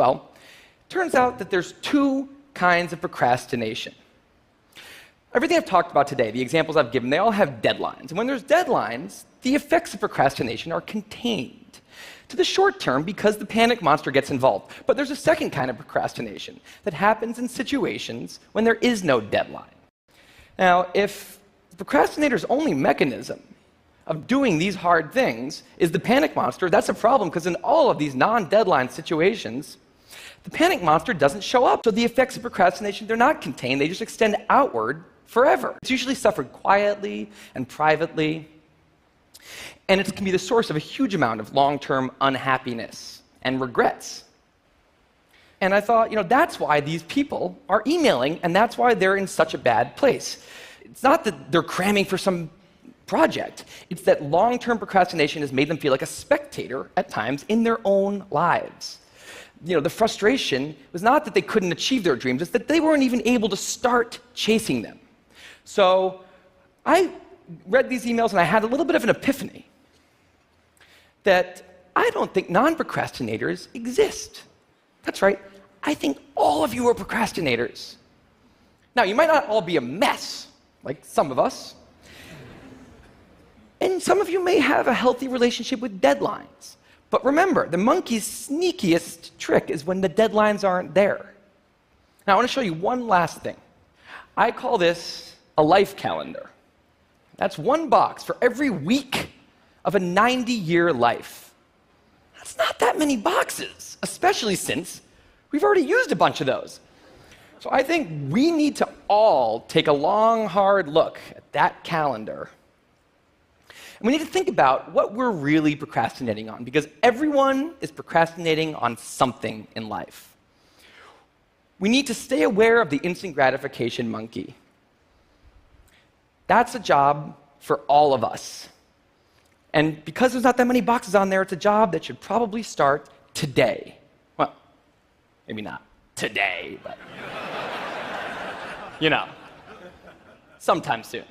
Well, it turns out that there's two kinds of procrastination. Everything I've talked about today, the examples I've given, they all have deadlines. And when there's deadlines, the effects of procrastination are contained to the short term because the panic monster gets involved. But there's a second kind of procrastination that happens in situations when there is no deadline. Now, if the procrastinator's only mechanism of doing these hard things is the panic monster, that's a problem because in all of these non-deadline situations, the panic monster doesn't show up. So the effects of procrastination, they're not contained, they just extend outward forever. It's usually suffered quietly and privately, and it can be the source of a huge amount of long-term unhappiness and regrets. And I thought, that's why these people are emailing, and that's why they're in such a bad place. It's not that they're cramming for some project. It's that long-term procrastination has made them feel like a spectator at times in their own lives. The frustration was not that they couldn't achieve their dreams, it's that they weren't even able to start chasing them. So I read these emails and I had a little bit of an epiphany that I don't think non-procrastinators exist. That's right, I think all of you are procrastinators. Now, you might not all be a mess, like some of us, and some of you may have a healthy relationship with deadlines. But remember, the monkey's sneakiest trick is when the deadlines aren't there. Now, I want to show you one last thing. I call this a life calendar. That's one box for every week of a 90-year life. That's not that many boxes, especially since we've already used a bunch of those. So I think we need to all take a long, hard look at that calendar. And we need to think about what we're really procrastinating on, because everyone is procrastinating on something in life. We need to stay aware of the instant gratification monkey. That's a job for all of us. And because there's not that many boxes on there, it's a job that should probably start today. Well, maybe not today, but sometime soon.